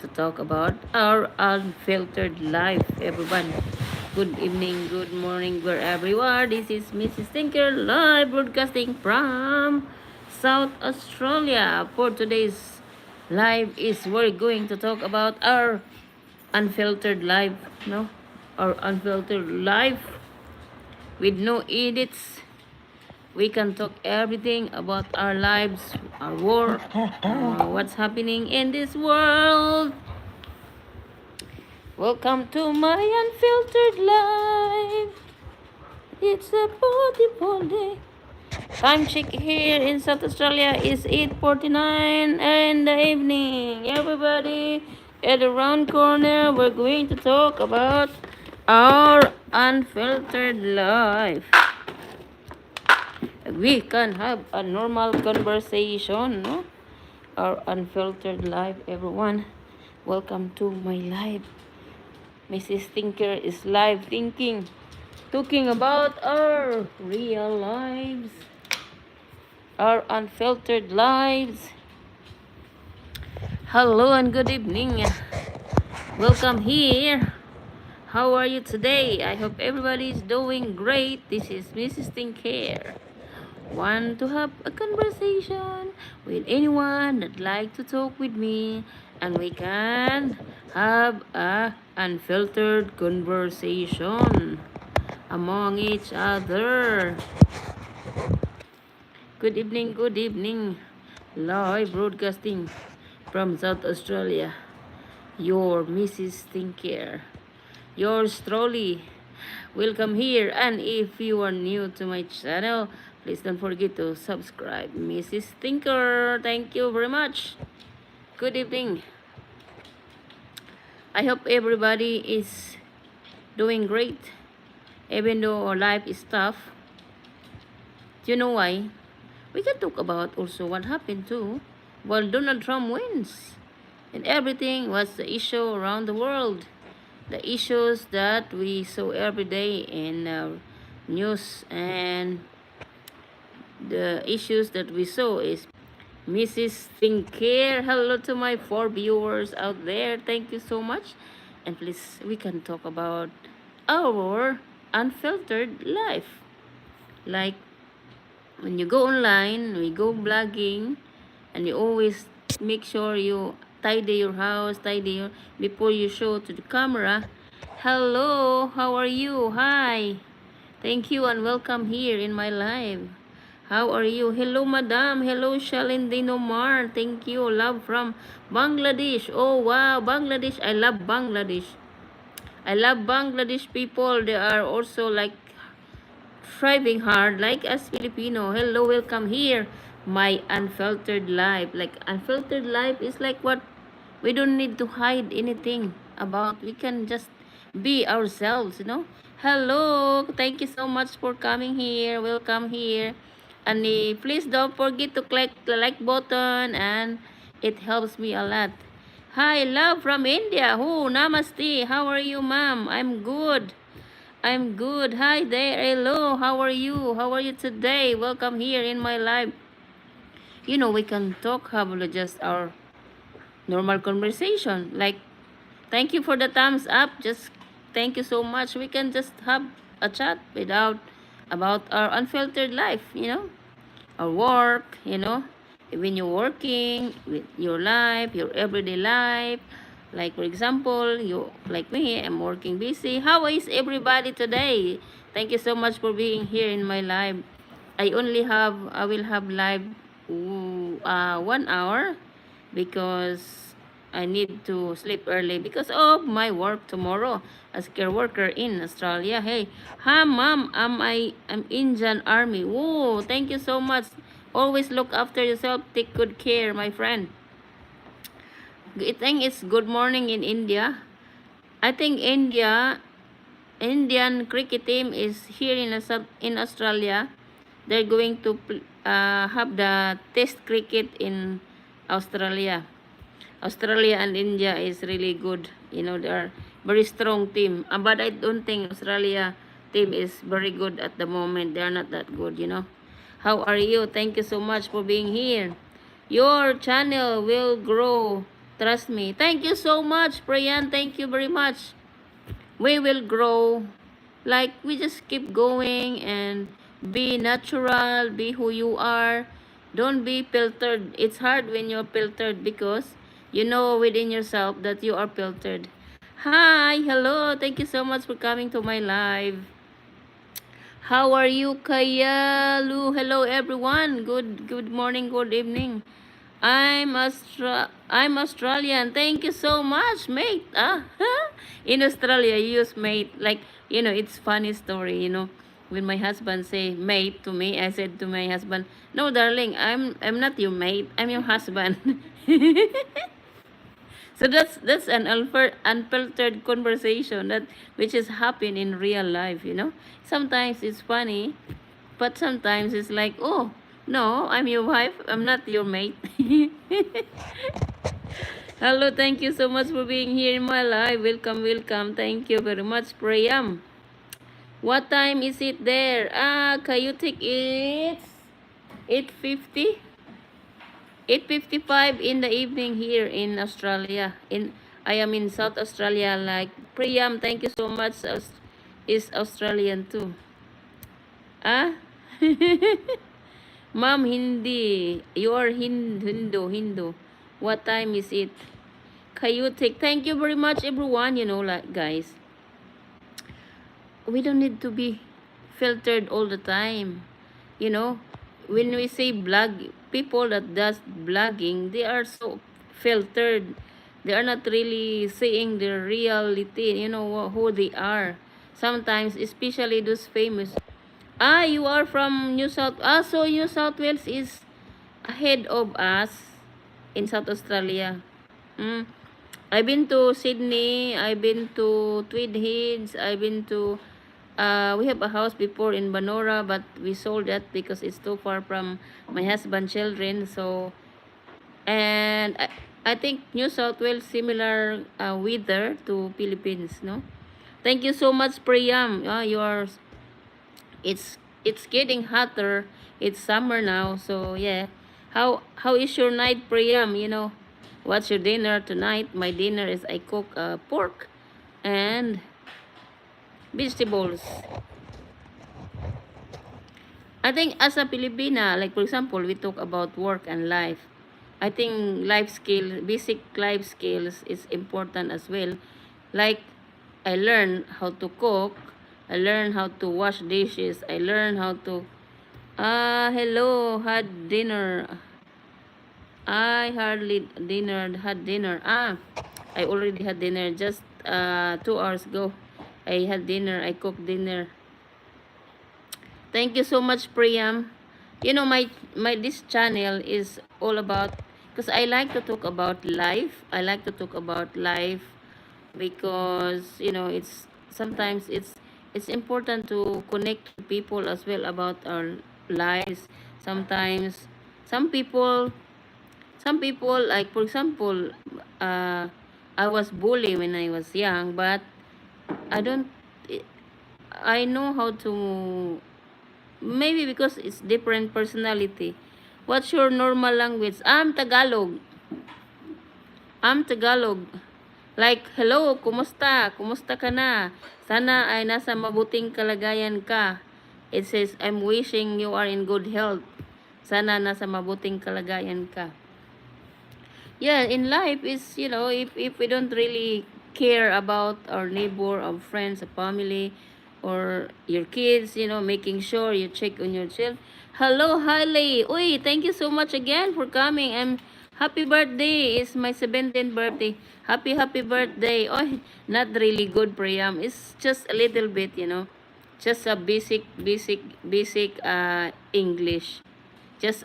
to talk about our unfiltered life, everyone. Good evening, good morning, wherever you are. This is Mrs. Tinker live broadcasting from South Australia. For today's live is we're going to talk about our unfiltered life, no? Our unfiltered life with no edits. We can talk everything about our lives, our work, what's happening in this world. Welcome to my unfiltered life. It's a beautiful day. Time check here in South Australia is 8:49 in the evening. Everybody at the round corner, we're going to talk about our unfiltered life. We can have a normal conversation, no? Our unfiltered life, everyone. Welcome to my live. Mrs. Thinker is live thinking, talking about our real lives, our unfiltered lives. Hello and good evening. Welcome here. How are you today? I hope everybody is doing great. This is Mrs. Thinker. Want to have a conversation with anyone that like to talk with me, and we can have a unfiltered conversation among each other. Good evening. Live broadcasting from South Australia. Your Mrs. Thinker. Yours truly. Welcome here, and if you are new to my channel, please don't forget to subscribe. Mrs. Thinker, thank you very much. Good evening. I hope everybody is doing great, even though our life is tough. Do you know why? We can talk about also what happened too. Well, Donald Trump wins, and everything was the issue around the world. The issues that we saw every day in news, and the issues that we saw is Mrs. Thinker. Hello to my 4 viewers out there. Thank you so much. And please, we can talk about our unfiltered life. Like when you go online, we go blogging, and you always make sure you tidy your house, before you show to the camera. Hello, how are you? Hi. Thank you and welcome here in my live. How are you? Hello, madam. Hello, Shalin Dinomar. Thank you. Love from Bangladesh. Oh, wow. Bangladesh. I love Bangladesh. I love Bangladesh people. They are also like striving hard like us Filipino. Hello, welcome here. My unfiltered life. Like unfiltered life is like what we don't need to hide anything about. We can just be ourselves, you know. Hello, thank you so much for coming here. Welcome here. And please don't forget to click the like button, and it helps me a lot. Hi, love from India. Oh, namaste. How are you, ma'am? I'm good. I'm good. Hi there. Hello. How are you? How are you today? Welcome here in my live. You know, we can talk, have just our normal conversation. Like, thank you for the thumbs up. Just thank you so much. We can just have a chat without about our unfiltered life, you know, our work, you know, when you're working with your life, your everyday life. Like for example, you like me, I'm working busy. How is everybody today? Thank you so much for being here in my live. I will have live 1 hour because I need to sleep early because of my work tomorrow as care worker in Australia. Hey, hi mom, I'm Indian Army. Whoa, thank you so much. Always look after yourself. Take good care, my friend. I think it's good morning in India. I think Indian cricket team is here in Australia. They're going to have the test cricket in Australia. Australia and India is really good. You know, they are very strong team. But I don't think Australia team is very good at the moment. They are not that good, you know. How are you? Thank you so much for being here. Your channel will grow Trust me. Thank you so much, Prayan. Thank you very much. We will grow. Like, we just keep going and be natural, be who you are. Don't be filtered. It's hard when you're filtered because you know within yourself that you are filtered. Hi, hello. Thank you so much for coming to my live. How are you, Kayalu? Hello, everyone. Good morning, good evening. I'm Australian. Thank you so much, mate. In Australia, you use mate. Like, it's funny story, When my husband say mate to me, I said to my husband, "No, darling, I'm not your mate. I'm your husband." So that's an unfiltered conversation that which is happen in real life. Sometimes it's funny, but sometimes it's like, oh no, I'm your wife. I'm not your mate. Hello, thank you so much for being here in my life. Welcome, welcome. Thank you very much, Prayam. What time is it there? Kayutik, it's 8:50. 8:55 in the evening here in Australia. I am in South Australia. Like Priyam, thank you so much. Is Australian too. Ah, Mom Hindi. You are Hindu. What time is it? Kayutik. Thank you very much, everyone. Like guys, we don't need to be filtered all the time. you know when we say blog, people that does blogging, they are so filtered. They are not really saying the reality, who they are. Sometimes, especially those famous. You are from New South. So New South Wales is ahead of us in South Australia. mm. I've been to Sydney, I've been to Tweed Heads, I've been to we have a house before in Banora, but we sold that because it's too far from my husband's children. So, and I think New South Wales similar weather to Philippines, no? Thank you so much, Priyam. It's getting hotter. It's summer now, so yeah. How is your night, Priyam? What's your dinner tonight? My dinner is I cook pork and vegetables. I think as a Filipina, like for example, we talk about work and life. I think basic life skills is important as well. Like I learn how to cook, I learn how to wash dishes, I learn how to hello, had dinner. I hardly had dinner. I already had dinner just 2 hours ago. I had dinner, I cooked dinner. Thank you so much, Priyam. My this channel is all about because I like to talk about life. I like to talk about life because it's sometimes it's important to connect to people as well about our lives. Sometimes some people like for example, uh, I was bullied when I was young, but I don't. I know how to. Maybe because it's different personality. What's your normal language? I'm Tagalog. I'm Tagalog. Like, hello, kumusta? Kumusta ka na? Sana ay nasa mabuting kalagayan ka. It says, I'm wishing you are in good health. Sana nasa mabuting kalagayan ka. Yeah, in life is, if we don't really care about our neighbor, our friends, our family, or your kids, making sure you check on your child. Hello, Hailey. Uy, thank you so much again for coming. And happy birthday. It's my 17th birthday. Happy birthday. Oh, not really good, Priyam. It's just a little bit. Just a basic English. Just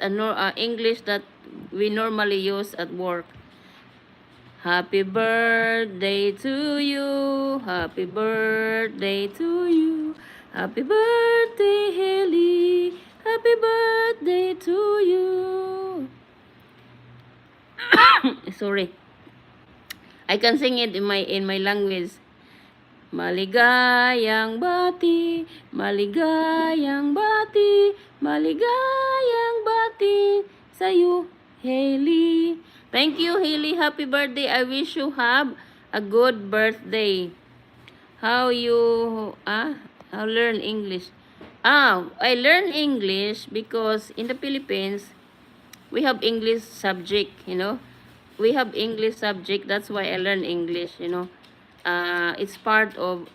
English that we normally use at work. Happy birthday to you. Happy birthday to you. Happy birthday, Haley. Happy birthday to you. Sorry. I can sing it in my language. Maligayang bati, maligayang bati, maligayang bati sa'yo, Haley. Thank you, Haley. Happy birthday. I wish you have a good birthday. How you how learn English? I learn English because in the Philippines we have English subject, you know. We have English subject. That's why I learn English, you know. It's part of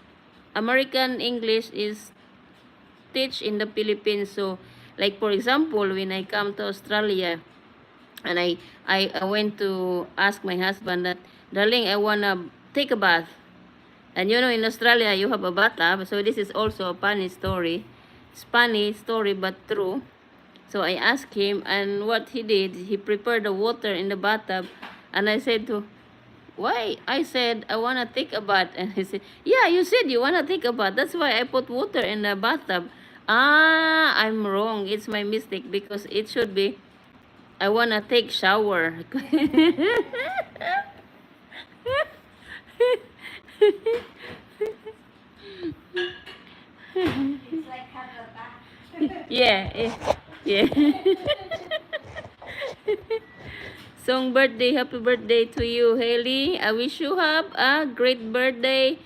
American English is teach in the Philippines. So, like for example, when I come to Australia, and I went to ask my husband that, darling, I wanna take a bath. And you know, in Australia, you have a bathtub. So this is also a funny story. It's funny story, but true. So I asked him, and what he did, he prepared the water in the bathtub. And I said to, why? I said, I want to take a bath. And he said, yeah, you said you want to take a bath. That's why I put water in the bathtub. I'm wrong. It's my mistake because it should be, I want to take shower. Yeah, yeah. Song birthday, happy birthday to you, Haley. I wish you have a great birthday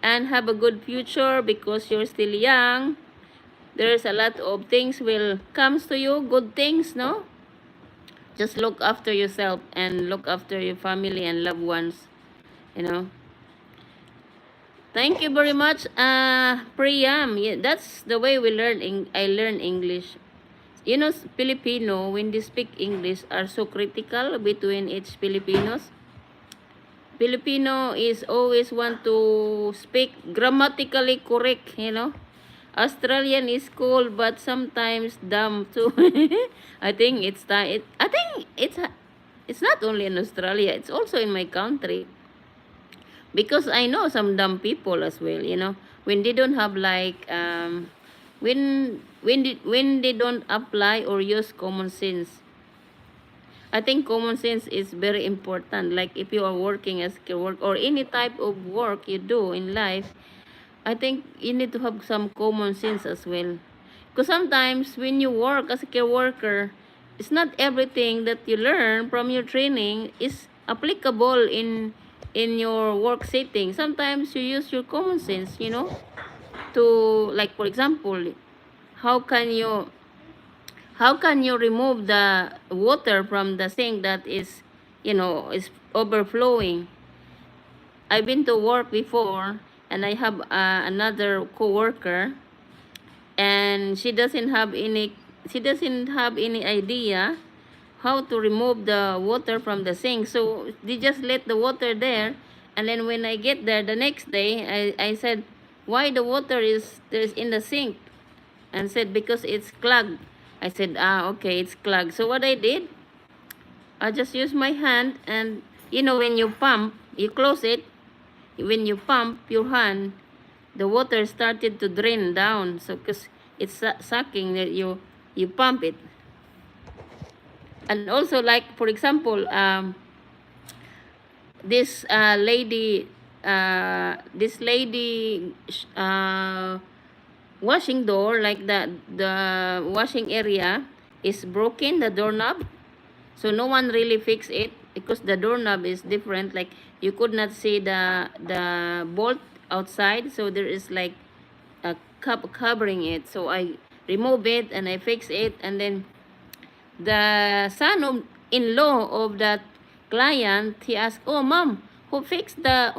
and have a good future because you're still young. There's a lot of things will comes to you, good things, no? Just look after yourself and look after your family and loved ones, you know. Thank you very much, Priyam. Yeah, that's the way we learn. I learn English. You know, Filipino, when they speak English, are so critical between each Filipinos. Filipino is always want to speak grammatically correct, you know. Australian is cool, but sometimes dumb too. I think it's time. I think it's not only in Australia. It's also in my country. Because I know some dumb people as well, you know, when they don't have like when they don't apply or use common sense. I think common sense is very important. Like if you are working as care work or any type of work you do in life, I think you need to have some common sense as well. Because sometimes when you work as a care worker, it's not everything that you learn from your training is applicable in your work setting. Sometimes you use your common sense, you know, to, like for example, how can you how can you remove the water from the sink that is, you know, is overflowing. I've been to work before, and I have another coworker, and she doesn't have any idea how to remove the water from the sink. So they just let the water there, and then when I get there the next day, I said, why the water is there's in the sink? And said, because it's clogged. I said, okay, it's clogged. So what I did, I just use my hand, and you know, when you pump, you close it. When you pump your hand, the water started to drain down. So because it's sucking, that you pump it. And also, like for example, this lady washing door, like the washing area is broken, the doorknob. So no one really fix it because the doorknob is different. Like you could not see the bolt outside, so there is like a cup covering it. So I remove it and I fix it, and then the son-in-law of that client, he asked, "Oh, mom, who fixed the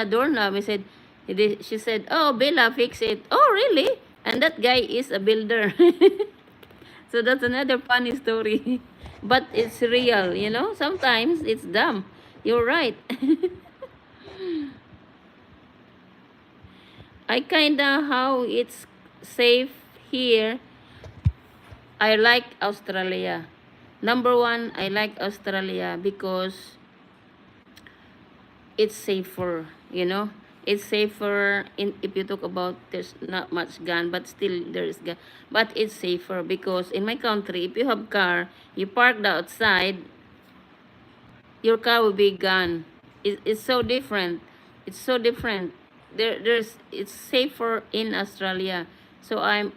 doorknob?" She said, "Oh, Bella fixed it." "Oh, really?" And that guy is a builder. So that's another funny story. But it's real, you know. Sometimes it's dumb. You're right. I kinda how it's safe here. I like Australia. Number one, I like Australia because it's safer, you know. It's safer in, if you talk about, there's not much gun, but still there's gun. But it's safer because in my country, if you have car, you parked outside, your car will be gone. It's so different. It's so different. There's it's safer in Australia. So I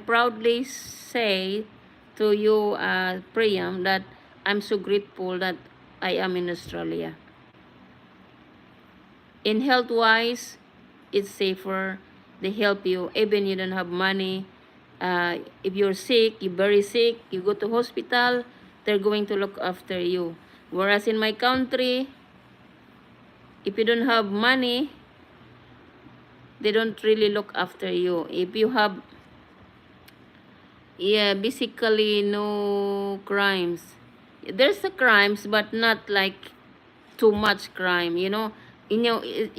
proudly say to you, Priyam, that I'm so grateful that I am in Australia. In health wise, it's safer. They help you even you don't have money. If you're sick, you're very sick, you go to hospital, they're going to look after you. Whereas in my country, if you don't have money, they don't really look after you. If you have, yeah, basically no crimes. There's the crimes, but not like too much crime. You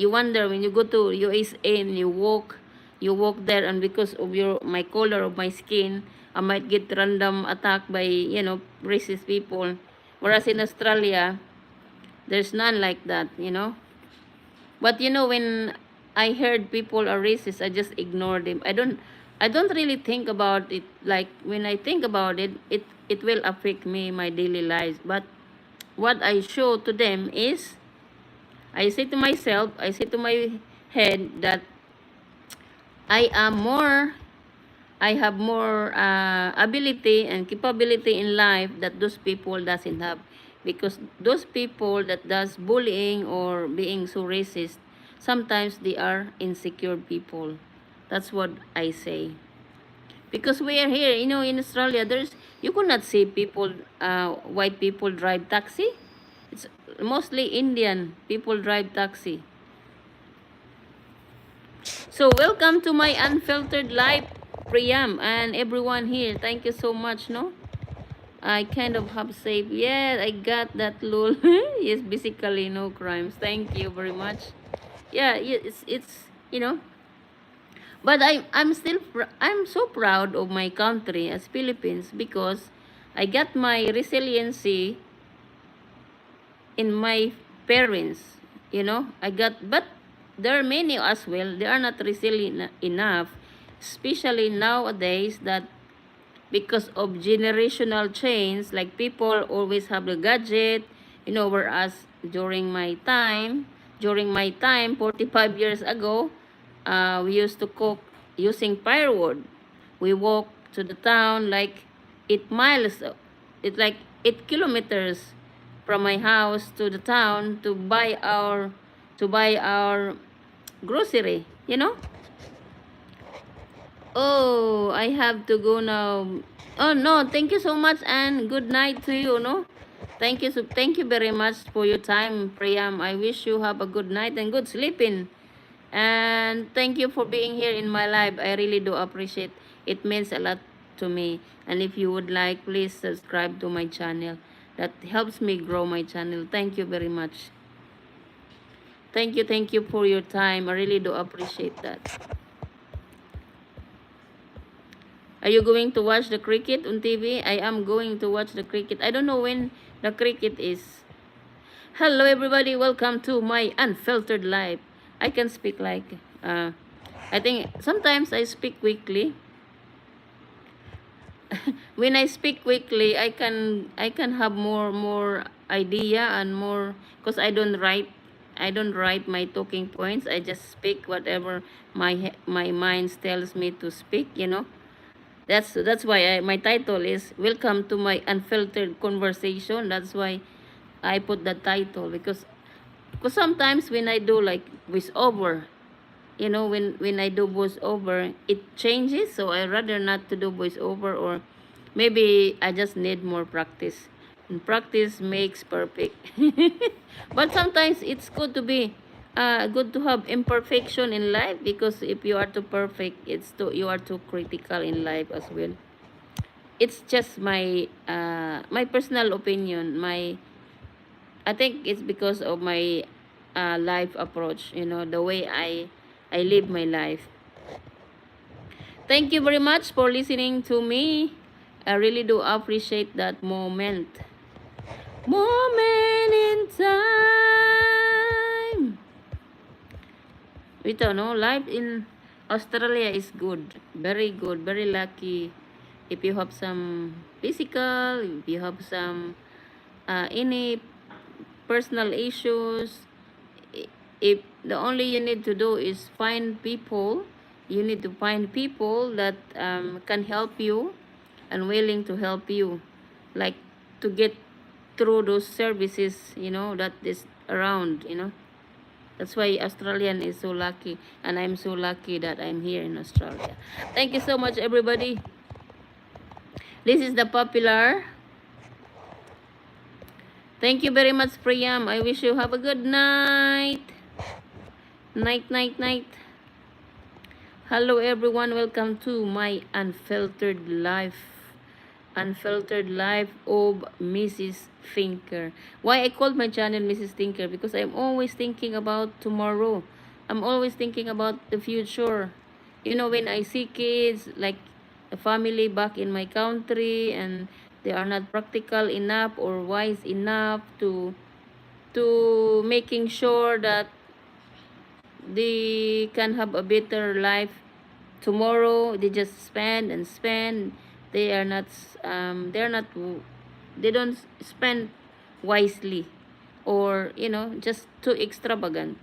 wonder when you go to USA and you walk there, and because of my color of my skin, I might get random attack by racist people. Whereas in Australia, there's none like that. But when I heard people are racist, I just ignore them. I don't really think about it. Like when I think about it, it will affect me, my daily lives. But what I show to them is I say to myself, I say to my head that I am more I have more ability and capability in life that those people doesn't have, because those people that does bullying or being so racist, sometimes they are insecure people. That's what I say. Because we are here, in Australia, you could not see people, white people drive taxi. It's mostly Indian people drive taxi. So welcome to my unfiltered life, Priyam, and everyone here. Thank you so much, no? I kind of have saved. Yeah, I got that lol. Yes, basically no crimes. Thank you very much. Yeah, it's but I'm so proud of my country as Philippines, because I got my resiliency in my parents. I got, but there are many as well. They are not resilient enough, especially nowadays, that because of generational change, like people always have the gadget, whereas during my time 45 years ago, we used to cook using firewood. We walk to the town like 8 miles, it's like 8 kilometers from my house to the town to buy our grocery. Oh, I have to go now. Oh no, thank you so much and good night to you, no? Thank you very much for your time, Priyam. I wish you have a good night and good sleeping. And thank you for being here in my life. I really do appreciate. It means a lot to me. And if you would like, please subscribe to my channel. That helps me grow my channel. Thank you very much. Thank you for your time. I really do appreciate that. Are you going to watch the cricket on TV? I am going to watch the cricket. I don't know when the cricket is. Hello everybody, welcome to my unfiltered life. I can speak like, I think sometimes I speak quickly. When I speak quickly, I can have more idea and more, because I don't write my talking points. I just speak whatever my mind tells me to speak. That's why my title is Welcome to My Unfiltered Conversation. That's why I put the title, because sometimes when I do like voiceover, when I do voiceover, it changes. So I rather not to do voiceover, or maybe I just need more practice. And practice makes perfect. But sometimes it's good to have imperfection in life, because if you are too perfect, you are too critical in life as well. It's just my personal opinion. I think it's because of my life approach, the way I live my life. Thank you very much for listening to me. I really do appreciate that moment. Moment in time. Ito, no? Life in Australia is good. Very good. Very lucky. If you have some physical, if you have some any personal issues, if the only you need to do is find people, you need to find people that can help you and willing to help you, like to get through those services, that is around, That's why Australian is so lucky, and I'm so lucky that I'm here in Australia. Thank you so much, everybody. This is the popular. Thank you very much, Priyam. I wish you have a good night. Night, night, night. Hello, everyone. Welcome to my unfiltered life. Unfiltered life of Mrs. Thinker. Why I called my channel Mrs. Thinker? Because I'm always thinking about tomorrow. I'm always thinking about the future. When I see kids, like a family back in my country, and they are not practical enough or wise enough to making sure that they can have a better life tomorrow. They just spend and spend. They are not they're not they don't spend wisely, or just too extravagant.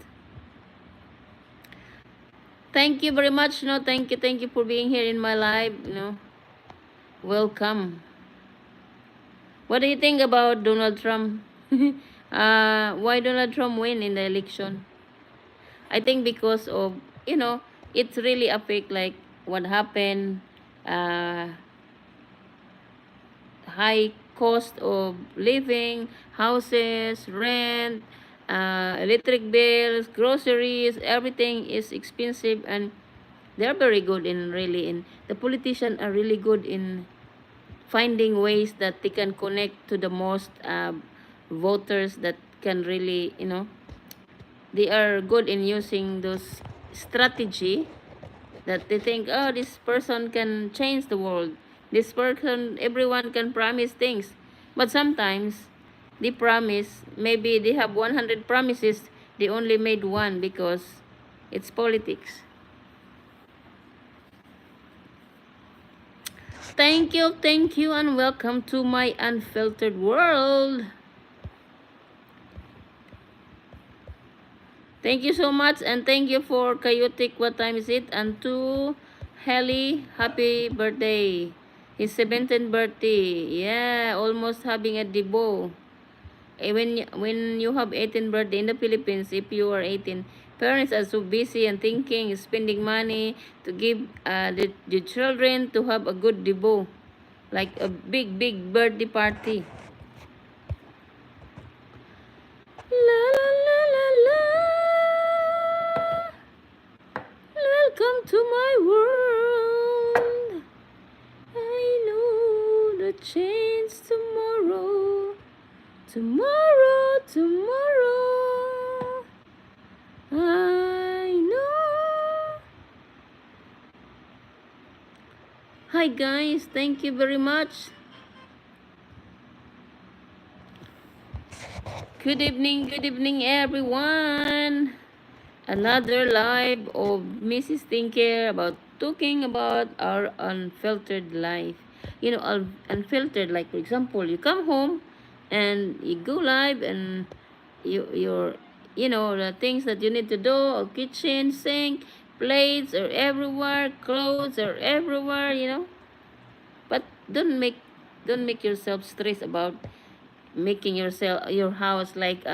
Thank you very much. Thank you for being here in my life. Welcome. What do you think about Donald Trump? Why Donald Trump win in the election? I think because of, it's really affect like what happened, uh, high cost of living, houses, rent, electric bills, groceries, everything is expensive, and they're very good in really in the politicians are really good in finding ways that they can connect to the most voters that can really, they are good in using those strategy that they think, oh, this person can change the world. This person, everyone can promise things. But sometimes they promise, maybe they have 100 promises, they only made one because it's politics. Thank you, and welcome to my unfiltered world. Thank you so much, and thank you for Chaotic. What time is it? And to Helly, happy birthday. His 17th birthday. Yeah, almost having a debo. When you have 18th birthday in the Philippines, if you are 18, parents are so busy and thinking, spending money to give the children to have a good debo, like a big birthday party. La la la la la. Welcome to my world. I know the change tomorrow. Tomorrow. I know. Hi guys, thank you very much. Good evening everyone. Another live of Mrs. Thinker about talking about our unfiltered life. Unfiltered, like for example, you come home and you go live, and you're the things that you need to do, or kitchen, sink, plates are everywhere, clothes are everywhere. But don't make yourself stress about making your house like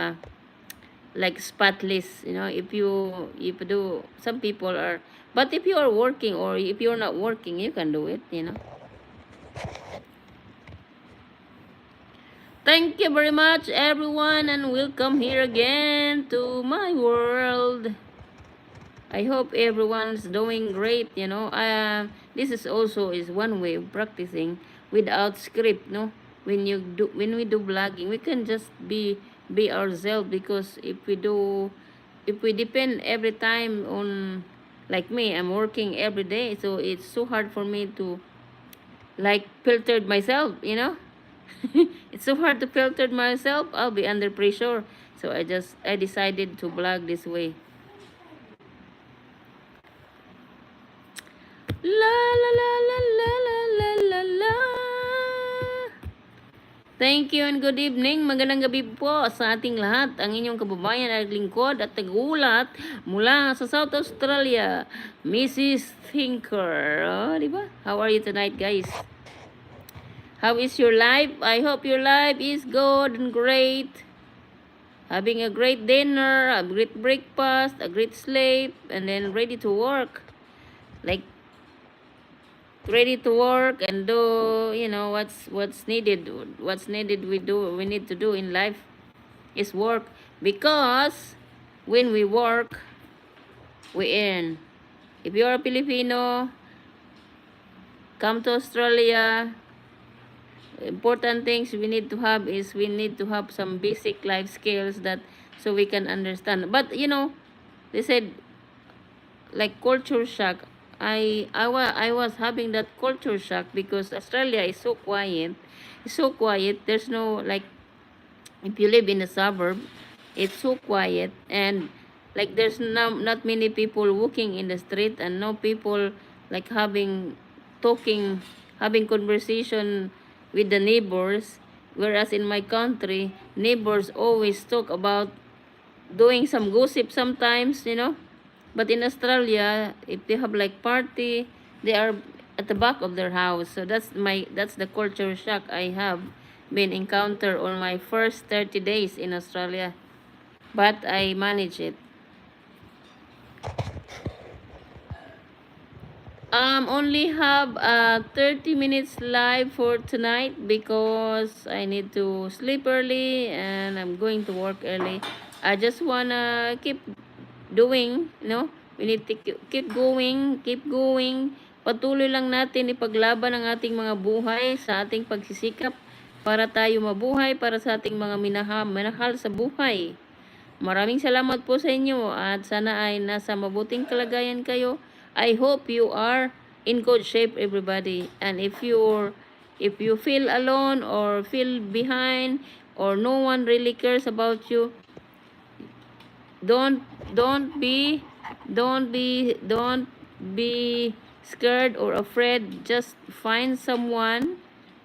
spotless. If you do, some people are, but if you are working or if you're not working, you can do it. Thank you very much everyone, and welcome here again to my world. I hope everyone's doing great. This is also is one way of practicing without script. No, when we do blogging, we can just be ourselves, because if we depend every time on, like me, I'm working every day, so it's so hard for me to like filtered myself. It's so hard to filter myself. I'll be under pressure, so I decided to blog this way. La la la la la la la la la. Thank you and good evening. Magandang gabi po sa ating lahat. Ang inyong kababayan at lingkod at tagulat mula sa South Australia, Mrs. Thinker. Oh, di ba? How are you tonight, guys? How is your life? I hope your life is good and great. Having a great dinner, a great breakfast, a great sleep, and then ready to work. Like ready to work and do, what's needed. What's needed we need to do in life is work, because when we work, we earn. If you're a Filipino, come to Australia, important things we need to have is we need to have some basic life skills, that so we can understand. But they said, like, culture shock. I was having that culture shock because Australia is so quiet. It's so quiet. There's no, like, if you live in a suburb, it's so quiet, and like there's not many people walking in the street, and no people like talking, having conversation with the neighbors. Whereas in my country, neighbors always talk about doing some gossip sometimes. But in Australia, if they have like party, they are at the back of their house. So that's the culture shock I have been encountered on my first 30 days in Australia. But I manage it. Only have 30 minutes live for tonight because I need to sleep early and I'm going to work early. I just wanna keep doing, we need to keep going, keep going. Patuloy lang natin ipaglaban ang ating mga buhay sa ating pagsisikap para tayo mabuhay, para sa ating mga minahal sa buhay. Maraming salamat po sa inyo at sana ay nasa mabuting kalagayan kayo. I hope you are in good shape, everybody. And if you feel alone or feel behind or no one really cares about you, don't don't be don't be scared or afraid. Just find someone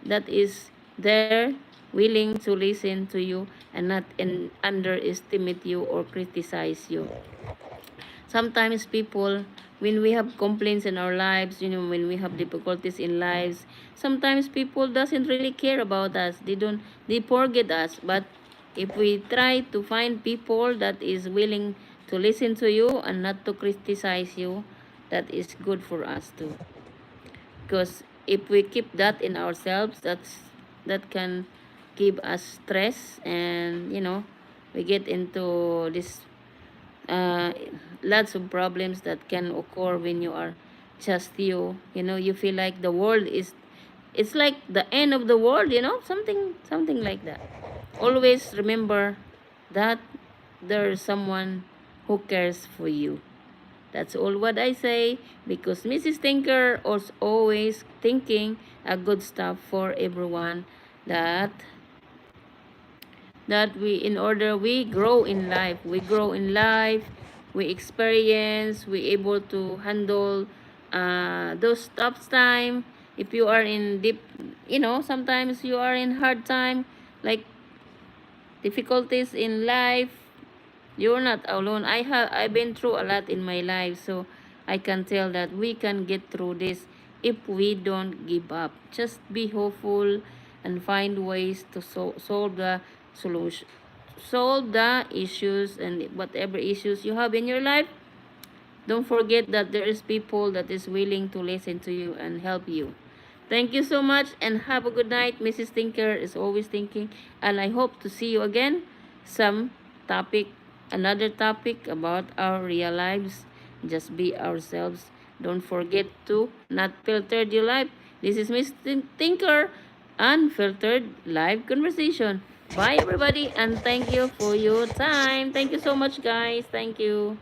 that is there, willing to listen to you and not underestimate you or criticize you. Sometimes people, when we have complaints in our lives, when we have difficulties in lives, sometimes people doesn't really care about us. They forget us. But if we try to find people that is willing to listen to you and not to criticize you, that is good for us too. Because if we keep that in ourselves, that can give us stress, and we get into this uh, lots of problems that can occur when you are just you feel like the world is, it's like the end of the world, something like that. Always remember that there's someone who cares for you. That's all what I say, because Mrs. Tinker was always thinking a good stuff for everyone, that we, in order we grow in life, we experience, we able to handle those tough time. If you are in deep, sometimes you are in hard time, like difficulties in life, you're not alone. I've been through a lot in my life, so I can tell that we can get through this if we don't give up. Just be hopeful and find ways to solve the solution, solve the issues, and whatever issues you have in your life. Don't forget that there is people that is willing to listen to you and help you. Thank you so much and have a good night. Mrs. Tinker is always thinking, and I hope to see you again. Some topic, another topic about our real lives. Just be ourselves. Don't forget to not filter your life. This is Miss Tinker, unfiltered live conversation. Bye everybody, and thank you for your time. Thank you so much, guys. Thank you.